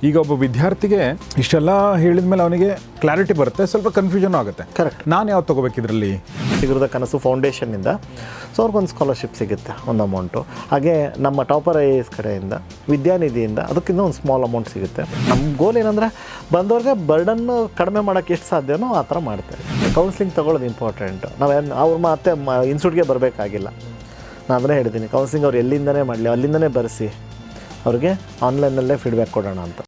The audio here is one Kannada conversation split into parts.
ಈಗ ಒಬ್ಬ ವಿದ್ಯಾರ್ಥಿಗೆ ಇಷ್ಟೆಲ್ಲ ಹೇಳಿದ ಮೇಲೆ ಅವನಿಗೆ ಕ್ಲಾರಿಟಿ ಬರುತ್ತೆ, ಸ್ವಲ್ಪ ಕನ್ಫ್ಯೂಷನ್ ಆಗುತ್ತೆ. ಕರೆಕ್ಟ್. ನಾನು ಯಾವ್ದು ತೊಗೋಬೇಕು ಇದರಲ್ಲಿ? ಚಿಗುರದ ಕನಸು ಫೌಂಡೇಶನ್ನಿಂದ ಸೊ ಅವ್ರಿಗೊಂದು ಸ್ಕಾಲರ್ಶಿಪ್ ಸಿಗುತ್ತೆ ಒಂದು ಅಮೌಂಟು. ಹಾಗೆ ನಮ್ಮ ಟಾಪರ್ IAS ಕಡೆಯಿಂದ ವಿದ್ಯಾನಿಧಿಯಿಂದ ಅದಕ್ಕಿಂತ ಒಂದು ಸ್ಮಾಲ್ ಅಮೌಂಟ್ ಸಿಗುತ್ತೆ. ನಮ್ಮ ಗೋಲ್ ಏನಂದರೆ ಬಂದವ್ರಿಗೆ ಬರ್ಡನ್ನು ಕಡಿಮೆ ಮಾಡೋಕ್ಕೆ ಎಷ್ಟು ಸಾಧ್ಯನೋ ಆ ಥರ ಮಾಡ್ತಾರೆ. ಕೌನ್ಸ್ಲಿಂಗ್ ತೊಗೊಳ್ಳೋದು ಇಂಪಾರ್ಟೆಂಟ್. ನಾವೇನು ಅವ್ರು ಮತ್ತೆ ಇನ್ಸ್ಟಿಟ್ಯೂಟ್ಗೆ ಬರಬೇಕಾಗಿಲ್ಲ. ನಾನು ಅದನ್ನೇ ಹೇಳಿದ್ದೀನಿ, ಕೌನ್ಸ್ಲಿಂಗ್ ಅವ್ರು ಎಲ್ಲಿಂದನೇ ಮಾಡಲಿ ಅಲ್ಲಿಂದನೇ ಬರೆಸಿ ಅವ್ರಿಗೆ ಆನ್ಲೈನಲ್ಲೇ ಫೀಡ್ಬ್ಯಾಕ್ ಕೊಡೋಣ ಅಂತ.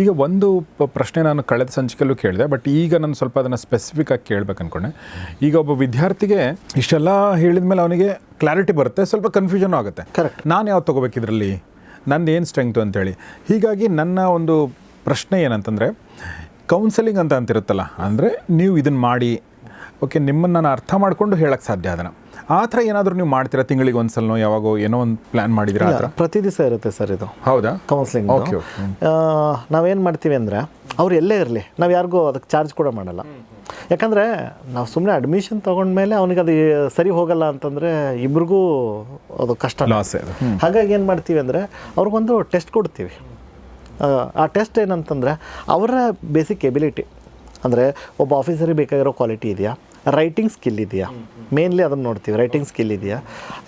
ಈಗ ಒಂದು ಪ್ರಶ್ನೆ ನಾನು ಕಳೆದ ಸಂಚಿಕೆಯಲ್ಲೂ ಕೇಳಿದೆ, ಬಟ್ ಈಗ ನಾನು ಸ್ವಲ್ಪ ಅದನ್ನು ಸ್ಪೆಸಿಫಿಕ್ ಆಗಿ ಕೇಳಬೇಕು ಅಂದ್ಕೊಂಡೆ. ಈಗ ಒಬ್ಬ ವಿದ್ಯಾರ್ಥಿಗೆ ಇಷ್ಟೆಲ್ಲ ಹೇಳಿದ ಮೇಲೆ ಅವನಿಗೆ ಕ್ಲಾರಿಟಿ ಬರುತ್ತೆ, ಸ್ವಲ್ಪ ಕನ್ಫ್ಯೂಷನ್ ಆಗುತ್ತೆ. ಕರೆಕ್ಟ್. ನಾನು ಯಾವ್ದು ತೊಗೋಬೇಕು ಇದರಲ್ಲಿ, ನಂದು ಏನು ಸ್ಟ್ರೆಂಗ್ತು ಅಂತೇಳಿ. ಹೀಗಾಗಿ ನನ್ನ ಒಂದು ಪ್ರಶ್ನೆ ಏನಂತಂದರೆ, ಕೌನ್ಸೆಲಿಂಗ್ ಅಂತ ಅಂತಿರುತ್ತಲ್ಲ, ಅಂದರೆ ನೀವು ಇದನ್ನು ಮಾಡಿ, ಓಕೆ, ನಿಮ್ಮನ್ನು ನಾನು ಅರ್ಥ ಮಾಡಿಕೊಂಡು ಹೇಳೋಕ್ಕೆ ಸಾಧ್ಯ ಅದನ್ನು. ಆ ಥರ ಏನಾದರೂ ನೀವು ಮಾಡ್ತೀರಾ? ತಿಂಗಳಿಗೆ ಒಂದು ಸಲನೋ ಯಾವಾಗೋ ಏನೋ ಒಂದು ಪ್ಲ್ಯಾನ್ ಮಾಡಿದ್ದೀರಾ? ಆ ಥರ ಪ್ರತಿ ದಿವಸ ಇರುತ್ತೆ ಸರ್ ಇದು. ಹೌದಾ? ಕೌನ್ಸ್ಲಿಂಗ್. Okay okay. ನಾವೇನು ಮಾಡ್ತೀವಿ ಅಂದರೆ ಅವ್ರು ಎಲ್ಲೇ ಇರಲಿ ನಾವು ಯಾರಿಗೂ ಅದಕ್ಕೆ ಚಾರ್ಜ್ ಕೂಡ ಮಾಡಲ್ಲ. ಯಾಕಂದರೆ ನಾವು ಸುಮ್ಮನೆ ಅಡ್ಮಿಷನ್ ತೊಗೊಂಡ್ಮೇಲೆ ಅವನಿಗೆ ಅದು ಸರಿ ಹೋಗಲ್ಲ ಅಂತಂದರೆ ಇಬ್ರಿಗೂ ಅದು ಕಷ್ಟ, ಲಾಸ್. ಹಾಗಾಗಿ ಏನು ಮಾಡ್ತೀವಿ ಅಂದರೆ ಅವ್ರಿಗೊಂದು ಟೆಸ್ಟ್ ಕೊಡ್ತೀವಿ. ಆ ಟೆಸ್ಟ್ ಏನಂತಂದರೆ ಅವರ ಬೇಸಿಕ್ ಎಬಿಲಿಟಿ, ಅಂದರೆ ಒಬ್ಬ ಆಫೀಸರಿಗೆ ಬೇಕಾಗಿರೋ ಕ್ವಾಲಿಟಿ ಇದೆಯಾ, ರೈಟಿಂಗ್ ಸ್ಕಿಲ್ ಇದೆಯಾ, ಮೇನ್ಲಿ ಅದನ್ನು ನೋಡ್ತೀವಿ. ರೈಟಿಂಗ್ ಸ್ಕಿಲ್ ಇದೆಯಾ,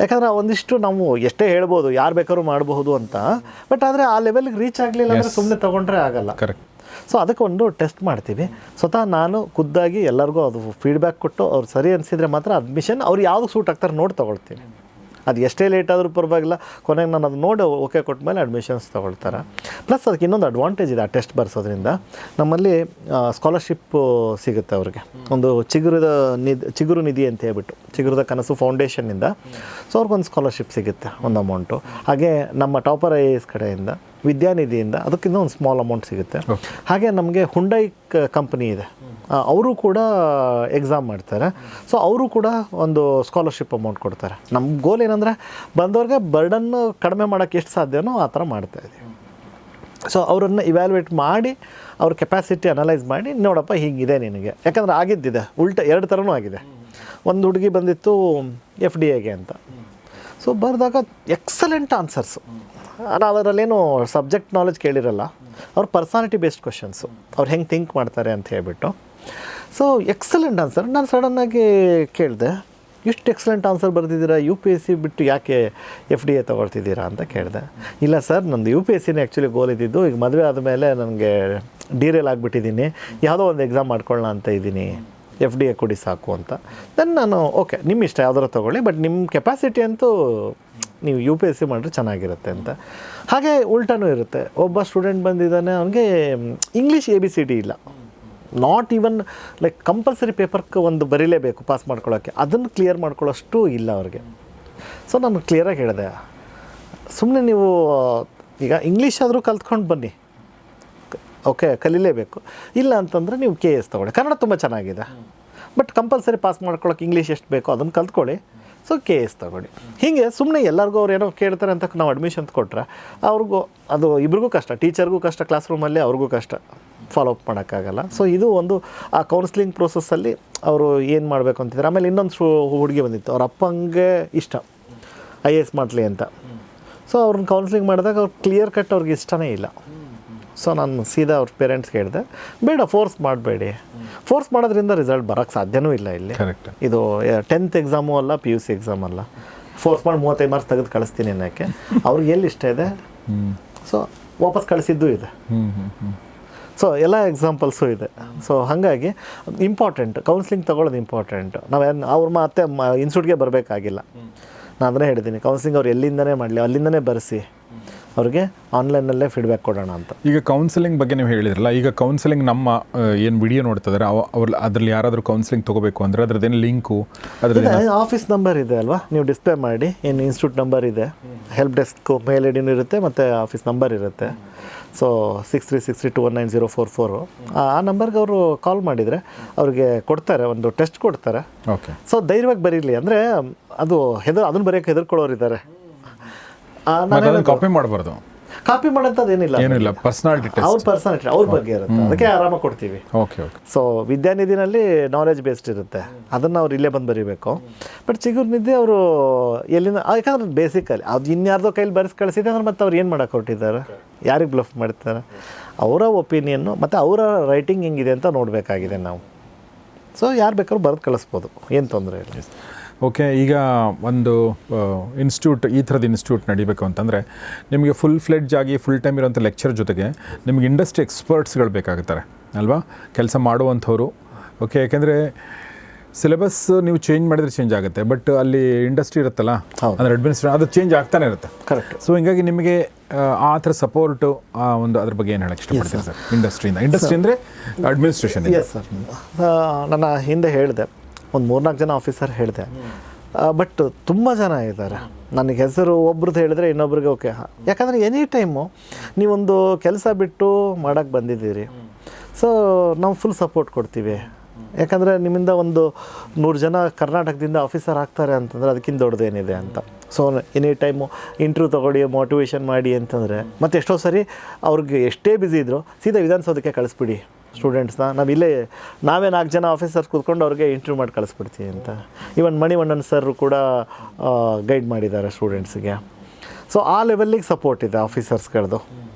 ಯಾಕಂದರೆ ಒಂದಿಷ್ಟು ನಾವು ಎಷ್ಟೇ ಹೇಳ್ಬೋದು ಯಾರು ಬೇಕಾದ್ರೂ ಮಾಡಬಹುದು ಅಂತ, ಬಟ್ ಆದರೆ ಆ ಲೆವೆಲ್ಗೆ ರೀಚ್ ಆಗಲಿಲ್ಲ ಅಂದರೆ ಸುಮ್ಮನೆ ತೊಗೊಂಡ್ರೆ ಆಗಲ್ಲ. ಕರೆಕ್ಟ್. ಸೊ ಅದಕ್ಕೆ ಒಂದು ಟೆಸ್ಟ್ ಮಾಡ್ತೀವಿ. ಸ್ವತಃ ನಾನು ಖುದ್ದಾಗಿ ಎಲ್ಲರಿಗೂ ಅದು ಫೀಡ್ಬ್ಯಾಕ್ ಕೊಟ್ಟು ಅವ್ರು ಸರಿ ಅನಿಸಿದರೆ ಮಾತ್ರ ಅಡ್ಮಿಷನ್ ಅವ್ರು ಯಾವುದು ಸೂಟ್ ಆಗ್ತಾರೆ ನೋಡಿ ತೊಗೊಳ್ತೀವಿ. ಅದು ಎಷ್ಟೇ ಲೇಟ್ ಆದರೂ ಪರವಾಗಿಲ್ಲ, ಕೊನೆಗೆ ನಾನು ಅದು ನೋಡಿ ಓಕೆ ಕೊಟ್ಟ ಮೇಲೆ ಅಡ್ಮಿಷನ್ಸ್ ತೊಗೊಳ್ತಾರೆ. ಪ್ಲಸ್ ಅದಕ್ಕೆ ಇನ್ನೊಂದು ಅಡ್ವಾಂಟೇಜ್ ಇದೆ ಆ ಟೆಸ್ಟ್ ಬರ್ಸೋದ್ರಿಂದ. ನಮ್ಮಲ್ಲಿ ಸ್ಕಾಲರ್ಶಿಪ್ಪು ಸಿಗುತ್ತೆ ಅವ್ರಿಗೆ, ಒಂದು ಚಿಗುರು ನಿಧಿ ಅಂತ ಹೇಳ್ಬಿಟ್ಟು, ಚಿಗುರದ ಕನಸು ಫೌಂಡೇಶನ್ನಿಂದ ಸೊ ಅವ್ರಿಗೊಂದು ಸ್ಕಾಲರ್ಶಿಪ್ ಸಿಗುತ್ತೆ ಒಂದು ಅಮೌಂಟು. ಹಾಗೆ ನಮ್ಮ ಟಾಪರ್ IAS ಕಡೆಯಿಂದ ವಿದ್ಯಾನಿಧಿಯಿಂದ ಅದಕ್ಕಿಂತ ಒಂದು ಸ್ಮಾಲ್ ಅಮೌಂಟ್ ಸಿಗುತ್ತೆ. ಹಾಗೆ ನಮಗೆ ಹುಂಡೈ ಕಂಪನಿ ಇದೆ, ಅವರು ಕೂಡ ಎಕ್ಸಾಮ್ ಮಾಡ್ತಾರೆ. ಸೊ ಅವರು ಕೂಡ ಒಂದು ಸ್ಕಾಲರ್ಶಿಪ್ ಅಮೌಂಟ್ ಕೊಡ್ತಾರೆ. ನಮ್ಮ ಗೋಲ್ ಏನಂದರೆ ಬಂದವ್ರಿಗೆ ಬರ್ಡನ್ನು ಕಡಿಮೆ ಮಾಡೋಕ್ಕೆ ಎಷ್ಟು ಸಾಧ್ಯನೋ ಆ ಥರ ಮಾಡ್ತಾಯಿದ್ದೀವಿ. ಸೊ ಅವರನ್ನು ಇವ್ಯಾಲ್ಯೂಯೇಟ್ ಮಾಡಿ ಅವ್ರ ಕೆಪಾಸಿಟಿ ಅನಲೈಸ್ ಮಾಡಿ, ನೋಡಪ್ಪ ಹೀಗಿದೆ ನಿನಗೆ. ಯಾಕಂದರೆ ಆಗಿದ್ದಿದೆ ಉಲ್ಟ ಎರಡು ಥರನೂ ಆಗಿದೆ. ಒಂದು ಹುಡುಗಿ ಬಂದಿತ್ತು FDA ಅಂತ, ಸೊ ಬರೆದಾಗ ಎಕ್ಸಲೆಂಟ್ ಆನ್ಸರ್ಸು. ನಾವು ಅದರಲ್ಲೇನು ಸಬ್ಜೆಕ್ಟ್ ನಾಲೆಜ್ ಕೇಳಿರಲ್ಲ, ಅವ್ರ ಪರ್ಸನಾಲಿಟಿ ಬೇಸ್ಡ್ ಕ್ವಶನ್ಸು, ಅವ್ರು ಹೆಂಗೆ ಥಿಂಕ್ ಮಾಡ್ತಾರೆ ಅಂತ ಹೇಳ್ಬಿಟ್ಟು. So excellent answer. ನಾನು ಸಡನ್ನಾಗಿ ಕೇಳಿದೆ, ಇಷ್ಟು ಎಕ್ಸಲೆಂಟ್ ಆನ್ಸರ್ ಬರೆದಿದ್ದೀರಾ, UPSC ಬಿಟ್ಟು ಯಾಕೆ FDA ತೊಗೊಳ್ತಿದ್ದೀರಾ ಅಂತ ಕೇಳಿದೆ. ಇಲ್ಲ ಸರ್, ನಂದು UPSCನೇ ಆ್ಯಕ್ಚುಲಿ ಗೋಲ್ ಇದ್ದಿದ್ದು, ಈಗ ಮದುವೆ ಆದಮೇಲೆ ನನಗೆ ಡಿರೇಲ್ ಆಗಿಬಿಟ್ಟಿದ್ದೀನಿ, ಯಾವುದೋ ಒಂದು ಎಕ್ಸಾಮ್ ಮಾಡ್ಕೊಳ್ಳೋಣ ಅಂತ ಇದ್ದೀನಿ, FDA ಕೊಡಿ ಸಾಕು ಅಂತ. ದೆನ್ ನಾನು ಓಕೆ ನಿಮ್ಮ ಇಷ್ಟ ಯಾವ್ದಾರು ತೊಗೊಳ್ಳಿ, ಬಟ್ ನಿಮ್ಮ ಕೆಪಾಸಿಟಿ ಅಂತೂ ನೀವು UPSC ಮಾಡಿದ್ರೆ ಚೆನ್ನಾಗಿರುತ್ತೆ ಅಂತ. ಹಾಗೆ ಉಲ್ಟಾನೂ ಇರುತ್ತೆ. ಒಬ್ಬ ಸ್ಟೂಡೆಂಟ್ ಬಂದಿದ್ದಾನೆ, ಅವನಿಗೆ ಇಂಗ್ಲೀಷ್ ABCD ಇಲ್ಲ, ನಾಟ್ ಈವನ್ ಲೈಕ್ ಕಂಪಲ್ಸರಿ ಪೇಪರ್ಗೆ ಒಂದು ಬರೀಲೇಬೇಕು ಪಾಸ್ ಮಾಡ್ಕೊಳ್ಳೋಕ್ಕೆ, ಅದನ್ನು ಕ್ಲಿಯರ್ ಮಾಡ್ಕೊಳ್ಳೋಷ್ಟು ಇಲ್ಲ ಅವ್ರಿಗೆ. ಸೊ ನಾನು ಕ್ಲಿಯರಾಗಿ ಹೇಳಿದೆ, ಸುಮ್ಮನೆ ನೀವು ಈಗ ಇಂಗ್ಲೀಷ್ ಆದರೂ ಕಲ್ತ್ಕೊಂಡು ಬನ್ನಿ, ಓಕೆ ಕಲೀಲೇಬೇಕು. ಇಲ್ಲ ಅಂತಂದರೆ ನೀವು KS ತೊಗೊಳ್ಳಿ, ಕನ್ನಡ ತುಂಬ ಚೆನ್ನಾಗಿದೆ, ಬಟ್ ಕಂಪಲ್ಸರಿ ಪಾಸ್ ಮಾಡ್ಕೊಳ್ಳೋಕೆ ಇಂಗ್ಲೀಷ್ ಎಷ್ಟು ಬೇಕೋ ಅದನ್ನು ಕಲ್ತ್ಕೊಳ್ಳಿ, ಸೊ KS ತೊಗೊಳ್ಳಿ. ಹೀಗೆ ಸುಮ್ಮನೆ ಎಲ್ಲರಿಗೂ ಅವ್ರು ಏನೋ ಕೇಳ್ತಾರೆ ಅಂತ ನಾವು ಅಡ್ಮಿಷನ್ ಕೊಟ್ಟರೆ ಅವ್ರಿಗೂ ಅದು ಇಬ್ರಿಗೂ ಕಷ್ಟ, ಟೀಚರ್ಗೂ ಕಷ್ಟ, ಕ್ಲಾಸ್ ರೂಮಲ್ಲಿ ಅವ್ರಿಗೂ ಕಷ್ಟ, ಫಾಲೋ ಅಪ್ ಮಾಡೋಕ್ಕಾಗಲ್ಲ. ಸೊ ಇದು ಒಂದು ಆ ಕೌನ್ಸ್ಲಿಂಗ್ ಪ್ರೋಸೆಸ್ಸಲ್ಲಿ ಅವರು ಏನು ಮಾಡಬೇಕು ಅಂತಿದ್ದಾರೆ. ಆಮೇಲೆ ಇನ್ನೊಂದು ಹುಡುಗಿ ಬಂದಿತ್ತು, ಅವ್ರ ಅಪ್ಪಂಗೆ ಇಷ್ಟ IAS ಮಾಡಲಿ ಅಂತ. ಸೊ ಅವ್ರನ್ನ ಕೌನ್ಸ್ಲಿಂಗ್ ಮಾಡಿದಾಗ ಅವ್ರು ಕ್ಲಿಯರ್ ಕಟ್ ಅವ್ರಿಗೆ ಇಷ್ಟನೇ ಇಲ್ಲ. ಸೊ ನಾನು ಸೀದಾ ಅವ್ರ ಪೇರೆಂಟ್ಸ್ಗೆ ಹೇಳಿದೆ, ಬೇಡ ಫೋರ್ಸ್ ಮಾಡಬೇಡಿ, ಫೋರ್ಸ್ ಮಾಡೋದ್ರಿಂದ ರಿಸಲ್ಟ್ ಬರೋಕ್ಕೆ ಸಾಧ್ಯನೂ ಇಲ್ಲ ಇಲ್ಲಿ. ಇದು 10th ಎಕ್ಸಾಮು ಅಲ್ಲ, PUC ಎಕ್ಸಾಮ್ ಅಲ್ಲ, ಫೋರ್ಸ್ ಮಾಡಿ 35 ಮಾರ್ಕ್ಸ್ ತೆಗೆದು ಕಳಿಸ್ತೀನಿ ಅನ್ನೋಕ್ಕೆ ಅವ್ರಿಗೆ ಎಲ್ಲಿ ಇಷ್ಟ ಇದೆ. ಸೊ ವಾಪಸ್ ಕಳಿಸಿದ್ದೂ ಇದೆ. ಸೊ ಎಲ್ಲ ಎಕ್ಸಾಂಪಲ್ಸು ಇದೆ. ಸೊ ಹಾಗಾಗಿ ಇಂಪಾರ್ಟೆಂಟ್, ಕೌನ್ಸ್ಲಿಂಗ್ ತೊಗೊಳ್ಳೋದು ಇಂಪಾರ್ಟೆಂಟ್. ನಾವೇನು ಅವ್ರು ಮತ್ತೆ ಇನ್ಸ್ಟಿಟ್ಯೂಟ್ಗೆ ಬರಬೇಕಾಗಿಲ್ಲ. ನಾನು ಅದನ್ನೇ ಹೇಳಿದ್ದೀನಿ, ಕೌನ್ಸ್ಲಿಂಗ್ ಅವ್ರು ಎಲ್ಲಿಂದನೇ ಮಾಡಲಿ ಅಲ್ಲಿಂದನೇ ಬರೆಸಿ ಅವ್ರಿಗೆ ಆನ್ಲೈನಲ್ಲೇ ಫೀಡ್ಬ್ಯಾಕ್ ಕೊಡೋಣ ಅಂತ. ಈಗ ಕೌನ್ಸಿಲಿಂಗ್ ಬಗ್ಗೆ ನೀವು ಹೇಳಿದ್ರಲ್ಲ, ಈಗ ಕೌನ್ಸಿಲಿಂಗ್ ನಮ್ಮ ಏನು ವಿಡಿಯೋ ನೋಡ್ತಿದ್ದಾರೆ ಅವ್ರು ಅದರಲ್ಲಿ ಯಾರಾದರೂ ಕೌನ್ಸಿಲಿಂಗ್ ತೊಗೋಬೇಕು ಅಂದರೆ ಅದ್ರದ್ದೇನು ಲಿಂಕು, ಅದ್ರದ್ದು ಆಫೀಸ್ ನಂಬರ್ ಇದೆ ಅಲ್ವಾ, ನೀವು ಡಿಸ್ಪ್ಲೇ ಮಾಡಿ, ಏನು ಇನ್ಸ್ಟಿಟ್ಯೂಟ್ ನಂಬರ್ ಇದೆ, ಹೆಲ್ಪ್ ಡೆಸ್ಕ್ ಮೇಲ್ ಐಡಿನೂ ಇರುತ್ತೆ ಮತ್ತು ಆಫೀಸ್ ನಂಬರ್ ಇರುತ್ತೆ. ಸೊ 6363219044 ಆ ನಂಬರ್ಗೆ ಅವರು ಕಾಲ್ ಮಾಡಿದರೆ ಅವ್ರಿಗೆ ಕೊಡ್ತಾರೆ, ಒಂದು ಟೆಸ್ಟ್ ಕೊಡ್ತಾರೆ. ಓಕೆ. ಸೊ ಧೈರ್ಯವಾಗಿ ಬರೀಲಿ, ಅಂದರೆ ಅದು ಅದನ್ನು ಬರೆಯೋಕ್ಕೆ ಹೆದರ್ಕೊಳ್ಳೋರು ಇದ್ದಾರೆ. ಕಾಪಿ ಮಾಡಬಾರ್ದು. ಕಾಪಿ ಮಾಡೋಂಥದ್ದು ಏನಿಲ್ಲ, ಏನಿಲ್ಲ, ಪರ್ಸನಾಲಿಟಿ ಟೆಸ್ಟ್ ಅವ್ರ ಪರ್ಸನಾಲಿಟಿ ಅವ್ರ ಬಗ್ಗೆ ಇರುತ್ತೆ, ಅದಕ್ಕೆ ಆರಾಮಾಗಿ ಕೊಡ್ತೀವಿ. Okay okay. ಸೊ ವಿದ್ಯಾನಿಧಿನಲ್ಲಿ ನಾಲೆಜ್ ಬೇಸ್ಡ್ ಇರುತ್ತೆ, ಅದನ್ನು ಅವ್ರು ಇಲ್ಲೇ ಬಂದು ಬರೀಬೇಕು. ಬಟ್ ಚಿಗುರು ನಿಧಿ ಅವರು ಎಲ್ಲಿಂದ, ಯಾಕಂದ್ರೆ ಬೇಸಿಕಲಿ ಅದು ಇನ್ಯಾರ್ದೋ ಕೈಲಿ ಬರೆಸಿ ಕಳಿಸಿದೆ ಅಂದ್ರೆ ಮತ್ತೆ ಅವ್ರು ಏನು ಮಾಡೋಕೆ ಹೊರಟಿದ್ದಾರೆ, ಯಾರಿಗೆ ಬ್ಲಫ್ ಮಾಡ್ತಾರೆ, ಅವರ ಒಪಿನಿಯನ್ನು ಮತ್ತು ಅವರ ರೈಟಿಂಗ್ ಹೆಂಗಿದೆ ಅಂತ ನೋಡಬೇಕಾಗಿದೆ ನಾವು. ಸೊ ಯಾರು ಬೇಕಾದ್ರೂ ಬರೆದು ಕಳಿಸ್ಬೋದು, ಏನು ತೊಂದರೆ ಇಲ್ಲ. ಓಕೆ. ಈಗ ಒಂದು ಇನ್ಸ್ಟಿಟ್ಯೂಟ್, ಈ ಥರದ ಇನ್ಸ್ಟಿಟ್ಯೂಟ್ ನಡಿಬೇಕು ಅಂತಂದರೆ ನಿಮಗೆ ಫುಲ್ ಫ್ಲೆಡ್ಜ್ ಆಗಿ ಫುಲ್ ಟೈಮ್ ಇರೋಂಥ ಲೆಕ್ಚರ್ ಜೊತೆಗೆ ನಿಮಗೆ ಇಂಡಸ್ಟ್ರಿ ಎಕ್ಸ್ಪರ್ಟ್ಸ್ಗಳು ಬೇಕಾಗುತ್ತಾರೆ ಅಲ್ವಾ, ಕೆಲಸ ಮಾಡುವಂಥವ್ರು. ಓಕೆ, ಯಾಕೆಂದರೆ ಸಿಲೆಬಸ್ ನೀವು ಚೇಂಜ್ ಮಾಡಿದರೆ ಚೇಂಜ್ ಆಗುತ್ತೆ, ಬಟ್ ಅಲ್ಲಿ ಇಂಡಸ್ಟ್ರಿ ಇರುತ್ತಲ್ಲ, ಅಂದರೆ ಅಡ್ಮಿನಿಸ್ಟ್ರೇಷನ್ ಅದು ಚೇಂಜ್ ಆಗ್ತಾನೆ ಇರುತ್ತೆ. ಕರೆಕ್ಟ್. ಸೊ ಹಿಂಗಾಗಿ ನಿಮಗೆ ಆ ಥರ ಸಪೋರ್ಟು ಒಂದು ಅದ್ರ ಬಗ್ಗೆ ಏನು ಹೇಳಕ್ಕೆ ಇಷ್ಟಪಡ್ತೀನಿ ಸರ್? ಇಂಡಸ್ಟ್ರಿ ಅಂದರೆ ಅಡ್ಮಿನಿಸ್ಟ್ರೇಷನ್. ಎಸ್ ಸರ್, ನನ್ನ ಹಿಂದೆ ಹೇಳಿದೆ ಒಂದು 3-4 ಜನ ಆಫೀಸರ್ ಹೇಳಿದೆ, ಬಟ್ ತುಂಬ ಜನ ಇದ್ದಾರೆ. ನನಗೆ ಹೆಸರು ಒಬ್ರದ್ದು ಹೇಳಿದ್ರೆ ಇನ್ನೊಬ್ರಿಗೆ ಓಕೆ, ಯಾಕಂದರೆ ಎನಿ ಟೈಮು ನೀವೊಂದು ಕೆಲಸ ಬಿಟ್ಟು ಮಾಡೋಕ್ಕೆ ಬಂದಿದ್ದೀರಿ, ಸೊ ನಾವು ಫುಲ್ ಸಪೋರ್ಟ್ ಕೊಡ್ತೀವಿ. ಯಾಕಂದರೆ ನಿಮ್ಮಿಂದ ಒಂದು 100 ಜನ ಕರ್ನಾಟಕದಿಂದ ಆಫೀಸರ್ ಆಗ್ತಾರೆ ಅಂತಂದರೆ ಅದಕ್ಕಿಂತ ದೊಡ್ಡದೇನಿದೆ ಅಂತ. ಸೊ ಎನಿ ಟೈಮು ಇಂಟರ್ವ್ಯೂ ತೊಗೊಳ್ಳಿ, ಮೋಟಿವೇಶನ್ ಮಾಡಿ ಅಂತಂದರೆ, ಮತ್ತು ಎಷ್ಟೋ ಸರಿ ಅವ್ರಿಗೆ ಎಷ್ಟೇ ಬ್ಯುಸಿ ಇದ್ದರು ಸೀದಾ ವಿಧಾನಸೌಧಕ್ಕೆ ಕಳಿಸ್ಬಿಡಿ ಸ್ಟೂಡೆಂಟ್ಸ್ನ, ನಾವೇ 4 ಜನ ಆಫೀಸರ್ಸ್ ಕೂತ್ಕೊಂಡು ಅವ್ರಿಗೆ ಇಂಟರ್ವ್ಯೂ ಮಾಡಿ ಕಳಿಸ್ಬಿಡ್ತೀವಿ ಅಂತ. ಇವನ್ ಮಣಿವಣ್ಣನ್ ಸರ್ ಕೂಡ ಗೈಡ್ ಮಾಡಿದ್ದಾರೆ ಸ್ಟೂಡೆಂಟ್ಸಿಗೆ. ಸೊ ಆ ಲೆವೆಲ್ಲಿಗೆ ಸಪೋರ್ಟ್ ಇದೆ ಆಫೀಸರ್ಸ್ಗಳದ್ದು.